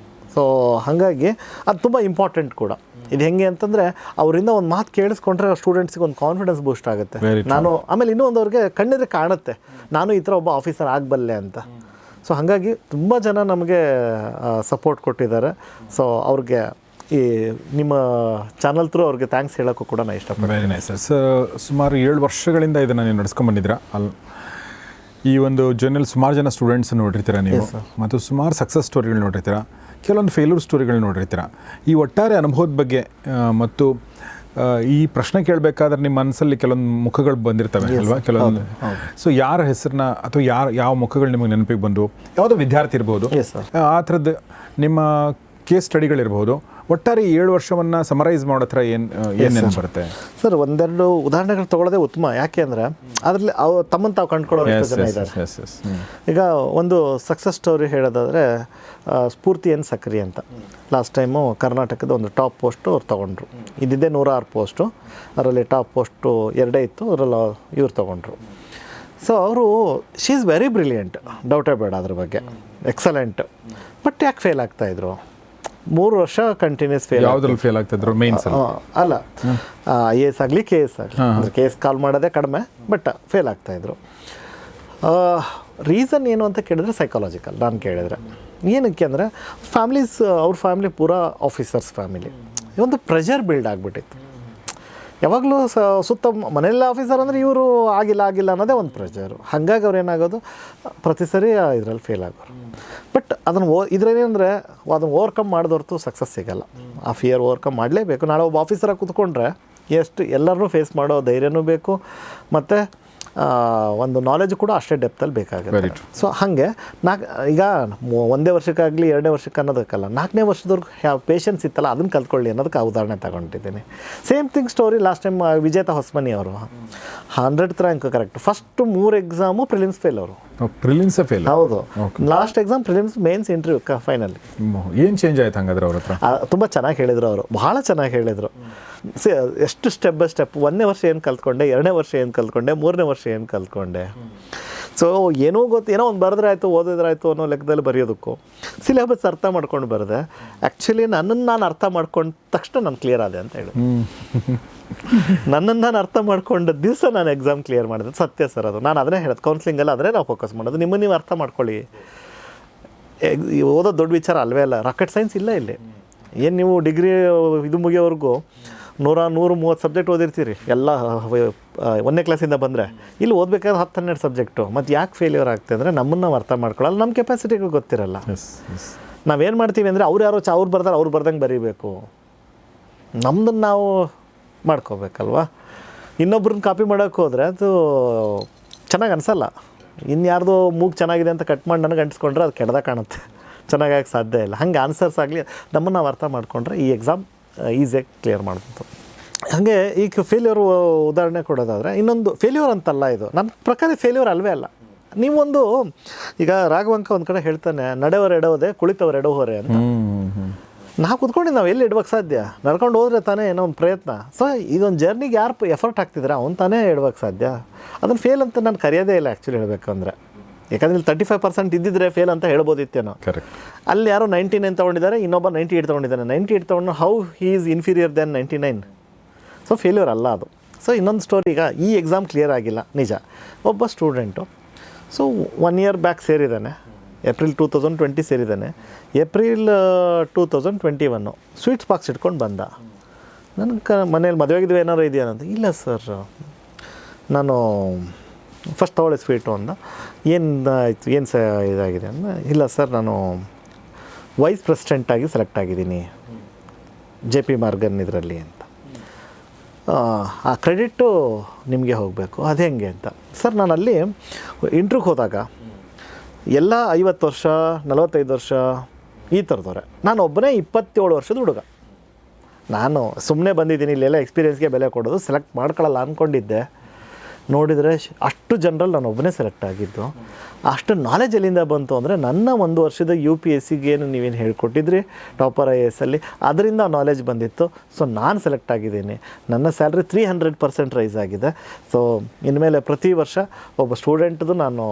ಸೊ ಹಾಗಾಗಿ ಅದು ತುಂಬ ಇಂಪಾರ್ಟೆಂಟ್ ಕೂಡ. ಇದು ಹೆಂಗೆ ಅಂತಂದರೆ ಅವರಿಂದ ಒಂದು ಮಾತು ಕೇಳಿಸ್ಕೊಂಡ್ರೆ ಸ್ಟೂಡೆಂಟ್ಸಿಗೆ ಒಂದು ಕಾನ್ಫಿಡೆನ್ಸ್ ಬೂಸ್ಟ್ ಆಗುತ್ತೆ. ಆಮೇಲೆ ಇನ್ನೂ ಒಂದು ಅವ್ರಿಗೆ ಕಣ್ಣಿದ್ರೆ ಕಾಣುತ್ತೆ, ನಾನು ಈ ಥರ ಒಬ್ಬ ಆಫೀಸರ್ ಆಗಬಲ್ಲೆ ಅಂತ. ಸೊ ಹಾಗಾಗಿ ತುಂಬ ಜನ ನಮಗೆ ಸಪೋರ್ಟ್ ಕೊಟ್ಟಿದ್ದಾರೆ. ಸೊ ಅವ್ರಿಗೆ ಈ ನಿಮ್ಮ ಚಾನಲ್ ಥ್ರೂ ಅವ್ರಿಗೆ ಥ್ಯಾಂಕ್ಸ್ ಹೇಳೋಕ್ಕೂ ಕೂಡ ನಾನು ಇಷ್ಟಪಡ್ತೀನಿ. Very nice sir. ಸುಮಾರು 7 ವರ್ಷಗಳಿಂದ ಇದನ್ನು ನೀವು ನಡ್ಸ್ಕೊಂಡ್ಬಂದಿದ್ದೀರಾ. ಈ ಒಂದು ಜರ್ನಲ್ ಸುಮಾರು ಜನ ಸ್ಟೂಡೆಂಟ್ಸ್ ನೋಡಿರ್ತೀರ ನೀವು, ಮತ್ತು ಸುಮಾರು ಸಕ್ಸಸ್ ಸ್ಟೋರಿಗಳು ನೋಡಿರ್ತೀರ, ಕೆಲವೊಂದು ಫೇಲ್ಯೂರ್ ಸ್ಟೋರಿಗಳು ನೋಡಿರ್ತೀರ. ಈ ಒಟ್ಟಾರೆ ಅನುಭವದ ಬಗ್ಗೆ ಮತ್ತು ಈ ಪ್ರಶ್ನೆ ಕೇಳಬೇಕಾದ್ರೆ ನಿಮ್ಮ ಮನಸ್ಸಲ್ಲಿ ಕೆಲವೊಂದು ಮುಖಗಳು ಬಂದಿರ್ತವೆ ಅಲ್ವಾ, ಕೆಲವೊಂದು. ಸೊ ಯಾರ ಹೆಸರನ್ನ ಅಥವಾ ಯಾವ ಮುಖಗಳು ನಿಮಗೆ ನೆನಪಿಗೆ ಬಂದು, ಯಾವುದೋ ವಿದ್ಯಾರ್ಥಿ ಇರ್ಬೋದು, ಆ ಥರದ್ದು ನಿಮ್ಮ ಕೇಸ್ ಸ್ಟಡಿಗಳಿರ್ಬೋದು, ಒಟ್ಟಾರೆ 7 ವರ್ಷವನ್ನು ಸಮರೈಸ್ ಮಾಡೋ ಥರ ಏನು ಬರುತ್ತೆ ಸರ್? ಒಂದೆರಡು ಉದಾಹರಣೆಗಳು ತೊಗೊಳ್ಳೋದೇ ಉತ್ತಮ. ಯಾಕೆ ಅಂದರೆ ಅದರಲ್ಲಿ ತಮ್ಮನ್ನು ತಾವು ಕಂಡುಕೊಳ್ಳೋ ಜನ ಇದ್ದಾರೆ. ಈಗ ಒಂದು ಸಕ್ಸಸ್ ಸ್ಟೋರಿ ಹೇಳೋದಾದರೆ ಸ್ಫೂರ್ತಿ ಎನ್ ಸಕ್ರಿ ಅಂತ. ಲಾಸ್ಟ್ ಟೈಮು ಕರ್ನಾಟಕದ ಒಂದು ಟಾಪ್ ಪೋಸ್ಟು ಅವ್ರು ತೊಗೊಂಡ್ರು. ಇದ್ದಿದ್ದೇ 106 ಪೋಸ್ಟು, ಅದರಲ್ಲಿ ಟಾಪ್ ಪೋಸ್ಟು 2 ಇತ್ತು, ಅದರಲ್ಲಿ ಇವ್ರು ತೊಗೊಂಡ್ರು. ಸೊ ಅವರು ಶಿ ಈಸ್ ವೆರಿ ಬ್ರಿಲಿಯಂಟ್, ಡೌಟೇ ಬೇಡ ಅದ್ರ ಬಗ್ಗೆ, ಎಕ್ಸಲೆಂಟ್. ಬಟ್ ಯಾಕೆ ಫೇಲ್ ಆಗ್ತಾಯಿದ್ರು? 3 ವರ್ಷ ಕಂಟಿನ್ಯೂಸ್ ಫೇಲ್. ಯಾವುದ್ರಲ್ಲಿ ಫೇಲ್ ಆಗ್ತಾಯಿದ್ರು? ಮೇನ್ಸ್ ಅಲ್ಲ, IAS ಆಗಲಿ KS ಆಗಲಿ, ಅಂದರೆ KS ಕಾಲ್ ಮಾಡೋದೇ ಕಡಿಮೆ, ಬಟ್ ಫೇಲ್ ಆಗ್ತಾಯಿದ್ರು. ರೀಸನ್ ಏನು ಅಂತ ಕೇಳಿದ್ರೆ ಸೈಕಾಲಜಿಕಲ್. ನಾನು ಕೇಳಿದ್ರೆ ಏನಕ್ಕೆ ಅಂದರೆ ಅವ್ರ ಫ್ಯಾಮಿಲಿ ಪೂರಾ ಆಫೀಸರ್ಸ್ ಫ್ಯಾಮಿಲಿ. ಒಂದು ಪ್ರೆಷರ್ ಬಿಲ್ಡ್ ಆಗಿಬಿಟ್ಟಿತ್ತು. ಯಾವಾಗಲೂ ಸುತ್ತ ಮನೆಯಲ್ಲ ಆಫೀಸರ್ ಅಂದರೆ ಇವರು ಆಗಿಲ್ಲ ಅನ್ನೋದೇ ಒಂದು ಪ್ರೆಷರು. ಹಾಗಾಗಿ ಅವ್ರು ಏನಾಗೋದು ಪ್ರತಿ ಸರಿ ಇದರಲ್ಲಿ ಫೇಲ್ ಆಗೋರು. ಬಟ್ ಅದನ್ನು ಇದರೇನೆಂದರೆ ಅದನ್ನು ಓವರ್ಕಮ್ ಮಾಡಿದವ್ರತು ಸಕ್ಸಸ್ ಸಿಗೋಲ್ಲ. ಆ ಫಿಯರ್ ಓವರ್ಕಮ್ ಮಾಡಲೇಬೇಕು. ನಾಳೆ ಒಬ್ಬ ಆಫೀಸರಾಗಿ ಕೂತ್ಕೊಂಡ್ರೆ ಎಲ್ಲರನ್ನೂ ಫೇಸ್ ಮಾಡೋ ಧೈರ್ಯನೂ ಬೇಕು, ಮತ್ತು ಒಂದು ನಾಲೆಜ್ ಕೂಡ ಅಷ್ಟೇ ಡೆಪ್ತಲ್ಲಿ ಬೇಕಾಗುತ್ತೆ. ಸೊ ಹಾಗೆ ಈಗ 1ನೇ ವರ್ಷಕ್ಕಾಗಲಿ 2ನೇ ವರ್ಷಕ್ಕೆ ಅನ್ನೋದಕ್ಕಲ್ಲ, 4ನೇ ವರ್ಷದವ್ರಿಗೆ ಯಾವ ಪೇಷನ್ಸ್ ಇತ್ತಲ್ಲ ಅದನ್ನು ಕಲ್ತ್ಕೊಳ್ಳಿ ಅನ್ನೋದಕ್ಕೆ ಆ ಉದಾಹರಣೆ ತಗೊಂಡಿದ್ದೀನಿ. Same thing story last time Vijetha Hosamani ಅವರು 100th rank correct. First 3 exam prelims fail ಅವರು. Prelims fail? ಹೌದು. Last exam prelims, mains interview final. ಏನು ಚೇಂಜ್ ಆಯ್ತು ಹಂಗಾದ್ರೆ ಅವ್ರ ಹತ್ರ? ತುಂಬ ಚೆನ್ನಾಗಿ ಹೇಳಿದರು ಅವರು, ಭಾಳ ಚೆನ್ನಾಗಿ ಹೇಳಿದರು. ಎಷ್ಟು ಸ್ಟೆಪ್ ಬೈ ಸ್ಟೆಪ್, 1ನೇ ವರ್ಷ ಏನು ಕಲ್ತ್ಕೊಂಡೆ, 2ನೇ ವರ್ಷ ಏನು ಕಲ್ತ್ಕೊಂಡೆ, 3ನೇ ವರ್ಷ ಏನು ಕಲ್ತ್ಕೊಂಡೆ. ಸೊ ಏನೋ ಒಂದು ಬರೆದ್ರೆ ಆಯಿತು, ಓದಿದ್ರೆ ಆಯಿತು ಅನ್ನೋ ಲೆಕ್ಕದಲ್ಲಿ ಬರೆಯೋದಕ್ಕೂ ಸಿಲೆಬಸ್ ಅರ್ಥ ಮಾಡ್ಕೊಂಡು ಬರೆದೆ. ಆ್ಯಕ್ಚುಲಿ ನನ್ನನ್ನು ನಾನು ಅರ್ಥ ಮಾಡ್ಕೊಂಡ ತಕ್ಷಣ ನಾನು ಕ್ಲಿಯರ್ ಆದೆ ಅಂತ ಹೇಳಿ. ನನ್ನನ್ನು ನಾನು ಅರ್ಥ ಮಾಡ್ಕೊಂಡ ದಿವಸ ನಾನು ಎಕ್ಸಾಮ್ ಕ್ಲಿಯರ್ ಮಾಡಿದೆ. ಸತ್ಯ ಸರ್ ಅದು. ನಾನು ಅದನ್ನೇ ಹೇಳೋದು, ಕೌನ್ಸಿಲಿಂಗಲ್ಲಿ ಅದನ್ನೇ ನಾವು ಫೋಕಸ್ ಮಾಡೋದು. ನಿಮ್ಮನ್ನು ನೀವು ಅರ್ಥ ಮಾಡ್ಕೊಳ್ಳಿ. ಓದೋದು ದೊಡ್ಡ ವಿಚಾರ ಅಲ್ವೇ ಅಲ್ಲ. ರಾಕೆಟ್ ಸೈನ್ಸ್ ಇಲ್ಲ ಇಲ್ಲಿ. ಏನು ನೀವು ಡಿಗ್ರಿ ಇದು ಮುಗಿಯೋವರೆಗೂ 130 ಸಬ್ಜೆಕ್ಟ್ ಓದಿರ್ತೀರಿ ಎಲ್ಲ 1ನೇ ಕ್ಲಾಸಿಂದ ಬಂದರೆ. ಇಲ್ಲಿ ಓದಬೇಕಾದ್ರೆ 10-12 ಸಬ್ಜೆಕ್ಟು. ಮತ್ತು ಯಾಕೆ ಫೇಲ್ಯೂರ್ ಆಗ್ತದೆ ಅಂದರೆ ನಮ್ಮನ್ನು ನಾವು ಅರ್ಥ ಮಾಡ್ಕೊಳ್ಳಲ್ಲ, ನಮ್ಮ ಕೆಪಾಸಿಟಿಗಳು ಗೊತ್ತಿರಲ್ಲ. ನಾವೇನು ಮಾಡ್ತೀವಿ ಅಂದರೆ ಅವ್ರು ಬರ್ದಾರೆ ಅವ್ರು ಬರ್ದಂಗೆ ಬರೀಬೇಕು, ನಮ್ದನ್ನು ನಾವು ಮಾಡ್ಕೋಬೇಕಲ್ವ. ಇನ್ನೊಬ್ರನ್ನ ಕಾಪಿ ಮಾಡೋಕ್ಕೆ ಹೋದರೆ ಅದು ಚೆನ್ನಾಗಿ ಅನಿಸಲ್ಲ. ಇನ್ಯಾರ್ದು ಮೂಗು ಚೆನ್ನಾಗಿದೆ ಅಂತ ಕಟ್ ಮಾಡಿ ನನಗೆ ಅಂಟಿಸ್ಕೊಂಡ್ರೆ ಅದು ಕೆಡ್ದಾಗ ಕಾಣುತ್ತೆ, ಚೆನ್ನಾಗಾಗಿ ಸಾಧ್ಯ ಇಲ್ಲ. ಹಂಗೆ ಆನ್ಸರ್ಸ್ ಆಗಲಿ ನಮ್ಮನ್ನು ನಾವು ಅರ್ಥ ಮಾಡ್ಕೊಂಡ್ರೆ ಈ ಎಕ್ಸಾಮ್ ಈಸಿಯಾಗಿ ಕ್ಲಿಯರ್ ಮಾಡ್ಬೋದು. ಹಾಗೆ ಈಗ ಫೇಲ್ಯೂರ್ ಉದಾಹರಣೆ ಕೊಡೋದಾದರೆ ಇನ್ನೊಂದು ಫೇಲ್ಯೂರ್ ಅಂತಲ್ಲ ಇದು, ನನ್ನ ಪ್ರಕಾರ ಫೇಲ್ಯೂರ್ ಅಲ್ವೇ ಅಲ್ಲ. ನೀವೊಂದು ಈಗ ರಾಘವಂಕ ಒಂದು ಕಡೆ ಹೇಳ್ತಾನೆ, ನಡೆಯವರು ಎಡವದೆ ಕುಳಿತವರು ಎಡವರೆ ಅಂತ. ನಾವು ಕುತ್ಕೊಂಡು ನಾವು ಎಲ್ಲಿ ಇಡ್ಬೇಕು ಸಾಧ್ಯ? ನಡ್ಕೊಂಡು ಹೋದರೆ ತಾನೇ ಏನೋ ಒಂದು ಪ್ರಯತ್ನ. ಸೊ ಇದೊಂದು ಜರ್ನಿಗೆ ಯಾರು ಎಫರ್ಟ್ ಹಾಕ್ತಿದ್ರೆ ಅವ್ನು ತಾನೇ ಇಡ್ಬೇಕು ಸಾಧ್ಯ. ಅದನ್ನು ಫೇಲ್ ಅಂತ ನಾನು ಕರೆಯೋದೇ ಇಲ್ಲ ಆ್ಯಕ್ಚುಲಿ ಹೇಳಬೇಕಂದ್ರೆ. ಯಾಕಂದರೆ ಇಲ್ಲಿ 35% ಇದ್ದಿದ್ರೆ ಫೇಲ್ ಅಂತ ಹೇಳ್ಬೋದಿತ್ತೇನೋ. ಅಲ್ಲಿ ಯಾರೋ 99 ತೊಗೊಂಡಿದ್ದಾರೆ, ಇನ್ನೊಬ್ಬ 98 ತೊಗೊಂಡಿದ್ದಾನೆ. 98 ತೊಗೊಂಡು how he is inferior then 99. So failure ಅಲ್ಲ ಅದು. ಸೊ ಇನ್ನೊಂದು ಸ್ಟೋರಿ, ಈಗ ಈ ಎಕ್ಸಾಮ್ ಕ್ಲಿಯರ್ ಆಗಿಲ್ಲ ನಿಜ. ಒಬ್ಬ ಸ್ಟೂಡೆಂಟು ಸೊ 1 ಇಯರ್ ಬ್ಯಾಕ್ ಸೇರಿದ್ದಾನೆ, ಏಪ್ರಿಲ್ 2020 ಸೇರಿದ್ದಾನೆ. ಏಪ್ರಿಲ್ 2021 ಸ್ವೀಟ್ಸ್ ಬಾಕ್ಸ್ ಇಟ್ಕೊಂಡು ಬಂದ. ನನಗೆ ಮನೇಲಿ ಮದುವೆಗಿದ್ವಿ ಏನಾರು ಇದೆಯಾ ಅಂತ. ಇಲ್ಲ ಸರ್, ನಾನು ಫಸ್ಟ್ ತೊಗೊಳ್ಳಿ ಸ್ವೀಟು ಅಂದ. ಏನು ಆಯಿತು, ಏನು ಇದಾಗಿದೆ ಅಂದ. ಇಲ್ಲ ಸರ್, ನಾನು ವೈಸ್ ಪ್ರೆಸಿಡೆಂಟಾಗಿ ಸೆಲೆಕ್ಟ್ ಆಗಿದ್ದೀನಿ JP Morgan ಇದರಲ್ಲಿ ಅಂತ. ಆ ಕ್ರೆಡಿಟ್ಟು ನಿಮಗೆ ಹೋಗಬೇಕು. ಅದು ಹೆಂಗೆ ಅಂತ. ಸರ್, ನಾನು ಅಲ್ಲಿ ಇಂಟ್ರ್ಯೂಗೆ ಹೋದಾಗ ಎಲ್ಲ 50 ವರ್ಷ 45 ವರ್ಷ ಈ ಥರದವ್ರೆ. ನಾನು ಒಬ್ಬನೇ 27 ವರ್ಷದ ಹುಡುಗ. ನಾನು ಸುಮ್ಮನೆ ಬಂದಿದ್ದೀನಿ ಇಲ್ಲೆಲ್ಲ ಎಕ್ಸ್ಪೀರಿಯೆನ್ಸ್ಗೆ ಬೆಲೆ ಕೊಡೋದು, ಸೆಲೆಕ್ಟ್ ಮಾಡ್ಕೊಳ್ಳಲ್ಲ ಅಂದ್ಕೊಂಡಿದ್ದೆ. ನೋಡಿದರೆ ಅಷ್ಟು ಜನರಲ್ಲಿ ನಾನು ಒಬ್ಬನೇ ಸೆಲೆಕ್ಟ್ ಆಗಿದ್ದು. ಅಷ್ಟು ನಾಲೆಜ್ ಎಲ್ಲಿಂದ ಬಂತು ಅಂದರೆ, ನನ್ನ 1 ವರ್ಷದ UPSCಗೆ ಏನು ನೀವೇನು ಹೇಳ್ಕೊಟ್ಟಿದ್ರಿ ಟಾಪರ್ IAS ಅಲ್ಲಿ, ಅದರಿಂದ ನಾಲೆಜ್ ಬಂದಿತ್ತು. ಸೊ ನಾನು ಸೆಲೆಕ್ಟ್ ಆಗಿದ್ದೀನಿ. ನನ್ನ ಸ್ಯಾಲ್ರಿ 300% ರೈಸ್ ಆಗಿದೆ. ಸೊ ಇನ್ಮೇಲೆ ಪ್ರತಿ ವರ್ಷ ಒಬ್ಬ ಸ್ಟೂಡೆಂಟ್ದು ನಾನು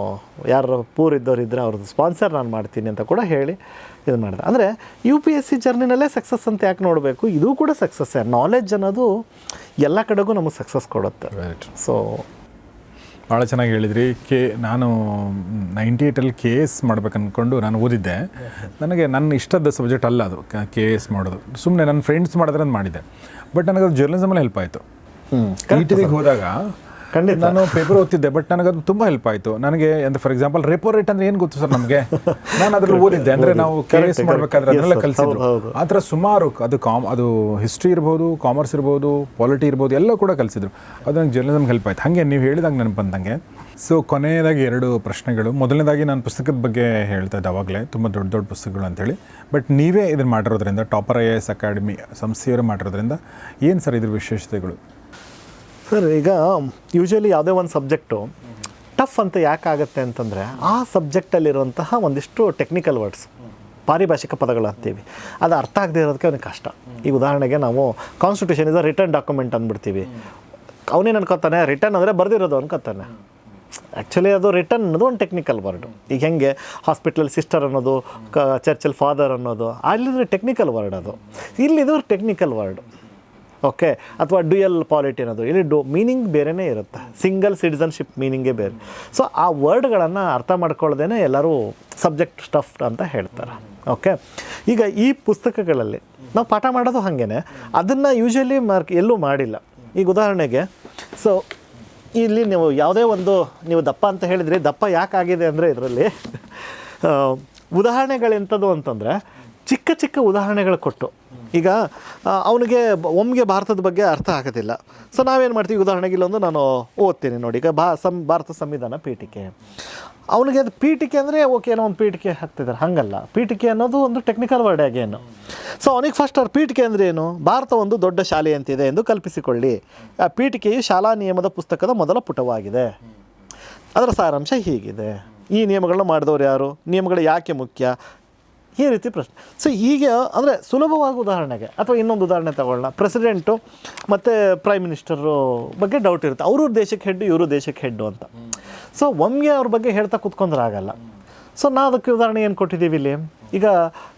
ಯಾರು ಪೂರ್ ಇದ್ದವ್ರು ಇದ್ದರೆ ಅವ್ರದ್ದು ಸ್ಪಾನ್ಸರ್ ನಾನು ಮಾಡ್ತೀನಿ ಅಂತ ಕೂಡ ಹೇಳಿ ಇದು ಮಾಡಿದೆ. ಅಂದರೆ UPSC ಜರ್ನಿನಲ್ಲೇ ಸಕ್ಸಸ್ ಅಂತ ಯಾಕೆ ನೋಡಬೇಕು? ಇದು ಕೂಡ ಸಕ್ಸಸ್ಸೇ. ನಾಲೆಜ್ ಅನ್ನೋದು ಎಲ್ಲ ಕಡೆಗೂ ನಮಗೆ ಸಕ್ಸಸ್ ಕೊಡುತ್ತೆ. ಸೊ ಭಾಳ ಚೆನ್ನಾಗಿ ಹೇಳಿದ್ರಿ. ನಾನು 98ಅಲ್ಲಿ KS ಮಾಡ್ಬೇಕು ಅಂದ್ಕೊಂಡು ನಾನು ಓದಿದ್ದೆ. ನನಗೆ ನನ್ನ ಇಷ್ಟದ ಸಬ್ಜೆಕ್ಟ್ ಅಲ್ಲ ಅದು KS ಮಾಡೋದು. ಸುಮ್ಮನೆ ನನ್ನ ಫ್ರೆಂಡ್ಸ್ ಮಾಡಿದ್ರೆ ಅಂತ ಮಾಡಿದ್ದೆ. ಬಟ್ ನನಗೆ ಅದು ಜರ್ನಲಿಸಮಲ್ಲಿ ಹೆಲ್ಪ್ ಆಯಿತು. ETVಗೆ ಹೋದಾಗ ಖಂಡಿತ ನಾನು ಪೇಪರ್ ಓದ್ತಿದ್ದೆ, ಬಟ್ ನನಗದು ತುಂಬ ಹೆಲ್ಪ್ ಆಯಿತು. ನನಗೆ ಅಂದರೆ ಫಾರ್ ಎಕ್ಸಾಂಪಲ್ ರೆಪೋ ರೇಟ್ ಅಂದರೆ ಏನು ಗೊತ್ತು ಸರ್ ನಮಗೆ? ನಾನು ಅದ್ರಲ್ಲಿ ಓದಿದ್ದೆ. ಅಂದರೆ ನಾವು KS ಮಾಡಬೇಕಾದ್ರೆ ಅದನ್ನೆಲ್ಲ ಕಲಿಸಿದ್ರು. ಆ ಥರ ಸುಮಾರು ಅದು ಹಿಸ್ಟ್ರಿ ಇರ್ಬೋದು, ಕಾಮರ್ಸ್ ಇರ್ಬೋದು, ಪಾಲಿಟಿ ಇರ್ಬೋದು, ಎಲ್ಲ ಕೂಡ ಕಲಿಸಿದ್ರು. ಅದು ನಂಗೆ ಜರ್ನಲಿಸಮ್ಗೆ ಹೆಲ್ಪ್ ಆಯ್ತು. ಹಾಗೆ ನೀವು ಹೇಳಿದಾಗ ನೆನಪು ಬಂದಂಗೆ. ಸೊ ಕೊನೆಯದಾಗಿ 2 ಪ್ರಶ್ನೆಗಳು. ಮೊದಲನೇದಾಗಿ ನಾನು ಪುಸ್ತಕದ ಬಗ್ಗೆ ಹೇಳ್ತಾ ಇದ್ದೆ ಅವಾಗಲೇ, ತುಂಬ ದೊಡ್ಡ ದೊಡ್ಡ ಪುಸ್ತಕಗಳು ಅಂತೇಳಿ. ಬಟ್ ನೀವೇ ಇದನ್ನು ಮಾಡಿರೋದ್ರಿಂದ, ಟಾಪರ್ IAS ಅಕಾಡೆಮಿ ಸಂಸ್ಥೆಯವರು ಮಾಡಿರೋದ್ರಿಂದ ಏನು ಸರ್ ಇದ್ರ ವಿಶೇಷತೆಗಳು? ಸರ್, ಈಗ ಯೂಶ್ವಲಿ ಯಾವುದೇ ಒಂದು ಸಬ್ಜೆಕ್ಟು ಟಫ್ ಅಂತ ಯಾಕಾಗತ್ತೆ ಅಂತಂದರೆ, ಆ ಸಬ್ಜೆಕ್ಟಲ್ಲಿರುವಂತಹ ಒಂದಿಷ್ಟು ಟೆಕ್ನಿಕಲ್ ವರ್ಡ್ಸ್, ಪಾರಿಭಾಷಿಕ ಪದಗಳು ಅಂತೀವಿ, ಅದು ಅರ್ಥ ಆಗದೆ ಇರೋದಕ್ಕೆ ಅವನಿಗೆ ಕಷ್ಟ. ಈಗ ಉದಾಹರಣೆಗೆ ನಾವು constitution is a return document ಅಂದ್ಬಿಡ್ತೀವಿ. ಅವನೇನು ಅನ್ಕೋತಾನೆ, ರಿಟರ್ನ್ ಅಂದರೆ ಬರೆದಿರೋದು ಅನ್ಕೋತಾನೆ. ಆ್ಯಕ್ಚುಲಿ ಅದು ರಿಟರ್ನ್ ಅನ್ನೋದು ಒಂದು ಟೆಕ್ನಿಕಲ್ ವರ್ಡು. ಈಗ ಹೆಂಗೆ ಹಾಸ್ಪಿಟ್ಲಲ್ ಸಿಸ್ಟರ್ ಅನ್ನೋದು, ಚರ್ಚಲ್ ಫಾದರ್ ಅನ್ನೋದು, ಅಲ್ಲಿದ್ರೆ ಟೆಕ್ನಿಕಲ್ ವರ್ಡ್ ಅದು. ಇಲ್ಲಿದು ಟೆಕ್ನಿಕಲ್ ವರ್ಡು. ಓಕೆ, ಅಥವಾ ಡ್ಯುಯಲ್ ಪಾಲಿಟಿ ಅನ್ನೋದು, ಇಲ್ಲಿ ಮೀನಿಂಗ್ ಬೇರೆಯೇ ಇರುತ್ತೆ. ಸಿಂಗಲ್ ಸಿಟಿಸನ್ಶಿಪ್ ಮೀನಿಂಗೇ ಬೇರೆ. ಸೊ ಆ ವರ್ಡ್ಗಳನ್ನು ಅರ್ಥ ಮಾಡ್ಕೊಳ್ಳೋದೇ ಎಲ್ಲರೂ ಸಬ್ಜೆಕ್ಟ್ ಸ್ಟಫ್ ಅಂತ ಹೇಳ್ತಾರೆ. ಓಕೆ, ಈಗ ಈ ಪುಸ್ತಕಗಳಲ್ಲಿ ನಾವು ಪಾಠ ಮಾಡೋದು ಹಾಗೇ, ಅದನ್ನು ಯೂಶ್ವಲಿ ಎಲ್ಲೂ ಮಾಡಿಲ್ಲ. ಈಗ ಉದಾಹರಣೆಗೆ, ಸೊ ಇಲ್ಲಿ ನೀವು ಯಾವುದೇ ಒಂದು, ನೀವು ದಪ್ಪ ಅಂತ ಹೇಳಿದ್ರಿ, ದಪ್ಪ ಯಾಕಾಗಿದೆ ಅಂದರೆ ಇದರಲ್ಲಿ ಉದಾಹರಣೆಗಳೆಂಥದ್ದು ಅಂತಂದರೆ, ಚಿಕ್ಕ ಚಿಕ್ಕ ಉದಾಹರಣೆಗಳು ಕೊಟ್ಟು, ಈಗ ಅವನಿಗೆ ಒಮ್ಮೆಗೆ ಭಾರತದ ಬಗ್ಗೆ ಅರ್ಥ ಆಗೋದಿಲ್ಲ. ಸೊ ನಾವೇನು ಮಾಡ್ತೀವಿ, ಉದಾಹರಣೆಗೆ ಇಲ್ಲೊಂದು ನಾನು ಓದ್ತೀನಿ ನೋಡಿ. ಈಗ ಭಾರತ ಸಂವಿಧಾನ ಪೀಠಿಕೆ, ಅವನಿಗೆ ಅದು ಪೀಠಿಕೆ ಅಂದರೆ ಓಕೆ, ಏನೋ ಒಂದು ಪೀಠಿಕೆ ಹಾಕ್ತಿದ್ದಾರೆ. ಹಾಗಲ್ಲ, ಪೀಠಿಕೆ ಅನ್ನೋದು ಒಂದು ಟೆಕ್ನಿಕಲ್ ವರ್ಡ್ ಆಗೇನು. ಸೊ ಅವನಿಗೆ ಫಸ್ಟ್ ಅವ್ರ ಪೀಠಿಕೆ ಅಂದರೆ ಏನು, ಭಾರತ ಒಂದು ದೊಡ್ಡ ಶಾಲೆಯಂತಿದೆ ಎಂದು ಕಲ್ಪಿಸಿಕೊಳ್ಳಿ. ಆ ಪೀಠಿಕೆಯು ಶಾಲಾ ನಿಯಮದ ಪುಸ್ತಕದ ಮೊದಲ ಪುಟವಾಗಿದೆ. ಅದರ ಸಾರಾಂಶ ಹೀಗಿದೆ. ಈ ನಿಯಮಗಳನ್ನ ಮಾಡಿದವರು ಯಾರು, ನಿಯಮಗಳು ಯಾಕೆ ಮುಖ್ಯ, ಈ ರೀತಿ ಪ್ರಶ್ನೆ. ಸೊ ಹೀಗೆ ಅಂದರೆ ಸುಲಭವಾಗಿ ಉದಾಹರಣೆಗೆ. ಅಥವಾ ಇನ್ನೊಂದು ಉದಾಹರಣೆ ತಗೊಳ್ಳೋಣ, ಪ್ರೆಸಿಡೆಂಟು ಮತ್ತು ಪ್ರೈಮ್ ಮಿನಿಸ್ಟರು ಬಗ್ಗೆ ಡೌಟ್ ಇರುತ್ತೆ. ಅವರು ದೇಶಕ್ಕೆ ಹೆಡ್ಡು, ಇವರು ದೇಶಕ್ಕೆ ಹೆಡ್ಡು ಅಂತ. ಸೊ ಒಮ್ಮೆ ಅವ್ರ ಬಗ್ಗೆ ಹೇಳ್ತಾ ಕೂತ್ಕೊಂಡ್ರೆ ಆಗಲ್ಲ. ಸೊ ನಾವು ಅದಕ್ಕೆ ಉದಾಹರಣೆ ಏನು ಕೊಟ್ಟಿದ್ದೀವಿ ಇಲ್ಲಿ, ಈಗ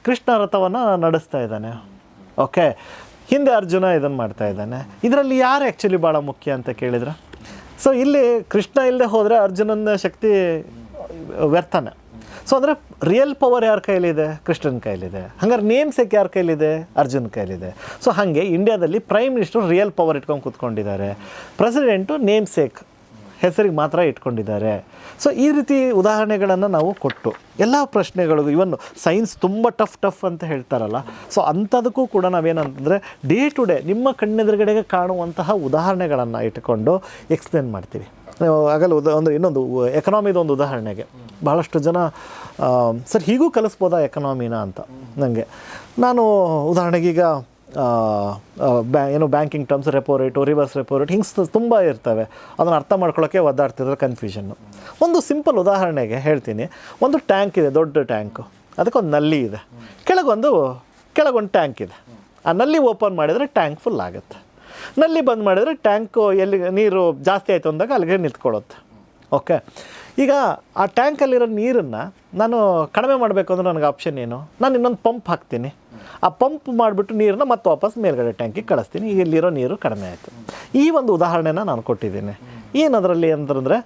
ಕೃಷ್ಣ ರಥವನ್ನು ನಡೆಸ್ತಾ ಇದ್ದಾನೆ. ಓಕೆ, ಹಿಂದೆ ಅರ್ಜುನ ಇದನ್ನು ಮಾಡ್ತಾ ಇದ್ದಾನೆ. ಇದರಲ್ಲಿ ಯಾರು ಆ್ಯಕ್ಚುಲಿ ಭಾಳ ಮುಖ್ಯ ಅಂತ ಕೇಳಿದ್ರೆ, ಸೊ ಇಲ್ಲಿ ಕೃಷ್ಣ ಇಲ್ಲದೆ ಹೋದರೆ ಅರ್ಜುನನ ಶಕ್ತಿ ವ್ಯರ್ಥನೆ. ಸೊ ಅಂದರೆ ರಿಯಲ್ ಪವರ್ ಯಾರ ಕೈಲಿದೆ, ಕೃಷ್ಣನ ಕೈಲಿದೆ. ಹಂಗಾರೆ ನೇಮ್ ಸೇಕ್ ಯಾರ ಕೈಲಿದೆ, ಅರ್ಜುನ್ ಕೈಲಿದೆ. ಸೊ ಹಾಗೆ ಇಂಡಿಯಾದಲ್ಲಿ ಪ್ರೈಮ್ ಮಿನಿಸ್ಟರ್ ರಿಯಲ್ ಪವರ್ ಇಟ್ಕೊಂಡು ಕೂತ್ಕೊಂಡಿದ್ದಾರೆ, ಪ್ರೆಸಿಡೆಂಟು ನೇಮ್ ಸೇಕ್ ಹೆಸರಿಗೆ ಮಾತ್ರ ಇಟ್ಕೊಂಡಿದ್ದಾರೆ. ಸೊ ಈ ರೀತಿ ಉದಾಹರಣೆಗಳನ್ನು ನಾವು ಕೊಟ್ಟು ಎಲ್ಲ ಪ್ರಶ್ನೆಗಳಿಗೂ, ಇವನ್ ಸೈನ್ಸ್ ತುಂಬ ಟಫ್ ಅಂತ ಹೇಳ್ತಾರಲ್ಲ, ಸೊ ಅಂಥದಕ್ಕೂ ಕೂಡ ನಾವೇನಂತಂದರೆ ಡೇ ಟು ಡೇ ನಿಮ್ಮ ಕಣ್ಣೆದುರುಗಡೆಗೆ ಕಾಣುವಂತಹ ಉದಾಹರಣೆಗಳನ್ನು ಇಟ್ಕೊಂಡು ಎಕ್ಸ್ಪ್ಲೇನ್ ಮಾಡ್ತೀವಿ. ಆಗಲ್ಲ ಒಂದು ಇನ್ನೊಂದು ಎಕನಾಮಿದು ಒಂದು ಉದಾಹರಣೆಗೆ ಭಾಳಷ್ಟು ಜನ ಸರ್ ಹೀಗೂ ಕಲಿಸ್ಬೋದಾ ಎಕನಾಮಿನ ಅಂತ ನನಗೆ. ನಾನು ಉದಾಹರಣೆಗೆ ಈಗ ಏನು banking terms, repo rate, reverse repo rate, ಹಿಂಗೆ ತುಂಬ ಇರ್ತವೆ. ಅದನ್ನು ಅರ್ಥ ಮಾಡ್ಕೊಳ್ಳೋಕ್ಕೆ ಒದ್ದಾಡ್ತಿದ್ರೆ ಕನ್ಫ್ಯೂಷನ್ನು. ಒಂದು ಸಿಂಪಲ್ ಉದಾಹರಣೆಗೆ ಹೇಳ್ತೀನಿ. ಒಂದು ಟ್ಯಾಂಕ್ ಇದೆ, ದೊಡ್ಡ ಟ್ಯಾಂಕು, ಅದಕ್ಕೊಂದು ನಲ್ಲಿ ಇದೆ, ಕೆಳಗೊಂದು ಟ್ಯಾಂಕ್ ಇದೆ. ಆ ನಲ್ಲಿ ಓಪನ್ ಮಾಡಿದರೆ ಟ್ಯಾಂಕ್ ಫುಲ್ ಆಗುತ್ತೆ. ನಲ್ಲಿ ಬಂದ್ ಮಾಡಿದರೆ ಟ್ಯಾಂಕು ಎಲ್ಲಿ ನೀರು ಜಾಸ್ತಿ ಆಯಿತು ಅಂದಾಗ ಅಲ್ಲಿಗೆ ನಿಂತ್ಕೊಳ್ಳುತ್ತೆ. ಓಕೆ, ಈಗ ಆ ಟ್ಯಾಂಕಲ್ಲಿರೋ ನೀರನ್ನು ನಾನು ಕಡಿಮೆ ಮಾಡಬೇಕು ಅಂದರೆ ನನಗೆ ಆಪ್ಷನ್ ಏನು? ನಾನು ಇನ್ನೊಂದು ಪಂಪ್ ಹಾಕ್ತೀನಿ. ಆ ಪಂಪ್ ಮಾಡಿಬಿಟ್ಟು ನೀರನ್ನ ಮತ್ತೆ ವಾಪಸ್ ಮೇಲ್ಗಡೆ ಟ್ಯಾಂಕಿಗೆ ಕಳಿಸ್ತೀನಿ. ಈಗ ಇಲ್ಲಿರೋ ನೀರು ಕಡಿಮೆ ಆಯಿತು. ಈ ಒಂದು ಉದಾಹರಣೆನ ನಾನು ಕೊಟ್ಟಿದ್ದೀನಿ. ಏನದರಲ್ಲಿ ಅಂತಂದರೆ,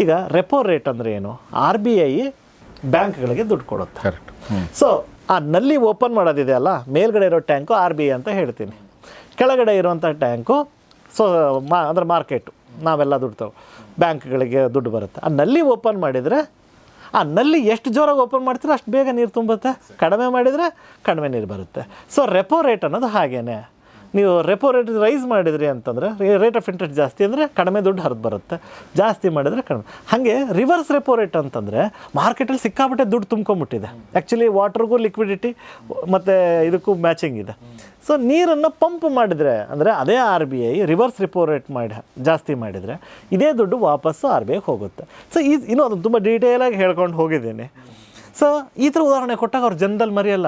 ಈಗ ರೆಪೋ ರೇಟ್ ಅಂದರೆ ಏನು? RBI ಬ್ಯಾಂಕ್ಗಳಿಗೆ ದುಡ್ಡು ಕೊಡುತ್ತೆ. ಕರೆಕ್ಟ್. ಸೊ ಆ ನಲ್ಲಿ ಓಪನ್ ಮಾಡೋದಿದೆ ಅಲ್ಲ, ಮೇಲ್ಗಡೆ ಇರೋ ಟ್ಯಾಂಕು RBI ಅಂತ ಹೇಳ್ತೀನಿ, ಕೆಳಗಡೆ ಇರುವಂಥ ಟ್ಯಾಂಕು ಅಂದರೆ ಮಾರ್ಕೆಟು, ನಾವೆಲ್ಲ ದುಡ್ಡು ಬ್ಯಾಂಕ್ಗಳಿಗೆ ದುಡ್ಡು ಬರುತ್ತೆ. ಆ ನಲ್ಲಿ ಓಪನ್ ಮಾಡಿದರೆ, ಆ ನಲ್ಲಿ ಎಷ್ಟು ಜೋರಾಗಿ ಓಪನ್ ಮಾಡ್ತೀರೋ ಅಷ್ಟು ಬೇಗ ನೀರು ತುಂಬುತ್ತೆ, ಕಡಿಮೆ ಮಾಡಿದರೆ ಕಡಿಮೆ ನೀರು ಬರುತ್ತೆ. ಸೊ ರೆಪೋ ರೇಟ್ ಅನ್ನೋದು ಹಾಗೇ. ನೀವು ರೆಪೋ ರೇಟ್ ರೈಸ್ ಮಾಡಿದ್ರಿ ಅಂತಂದರೆ, ರೇಟ್ ಆಫ್ ಇಂಟ್ರೆಸ್ಟ್ ಜಾಸ್ತಿ ಅಂದರೆ ಕಡಿಮೆ ದುಡ್ಡು ಹರಿದು ಬರುತ್ತೆ, ಜಾಸ್ತಿ ಮಾಡಿದರೆ ಕಡಿಮೆ. ಹಾಗೆ ರಿವರ್ಸ್ ರೆಪೋ ರೇಟ್ ಅಂತಂದರೆ ಮಾರ್ಕೆಟಲ್ಲಿ ಸಿಕ್ಕಾಬಿಟ್ಟೆ ದುಡ್ಡು ತುಂಬ್ಕೊಂಬಿಟ್ಟಿದೆ. ಆ್ಯಕ್ಚುಲಿ ವಾಟರ್ಗೂ ಲಿಕ್ವಿಡಿಟಿ ಮತ್ತು ಇದಕ್ಕೂ ಮ್ಯಾಚಿಂಗ್ ಇದೆ. ಸೊ ನೀರನ್ನು ಪಂಪ್ ಮಾಡಿದರೆ, ಅಂದರೆ ಅದೇ RBI ರಿವರ್ಸ್ ರೆಪೋ ರೇಟ್ ಜಾಸ್ತಿ ಮಾಡಿದರೆ ಇದೇ ದುಡ್ಡು ವಾಪಸ್ಸು RBIಗೆ ಹೋಗುತ್ತೆ. ಸೊ ಇನ್ನೂ ಅದು ತುಂಬ ಡೀಟೇಲಾಗಿ ಹೇಳ್ಕೊಂಡು ಹೋಗಿದ್ದೀನಿ. ಸೊ ಈ ಥರ ಉದಾಹರಣೆ ಕೊಟ್ಟಾಗ ಅವ್ರು ಜನದಲ್ಲಿ ಮರೆಯಲ್ಲ.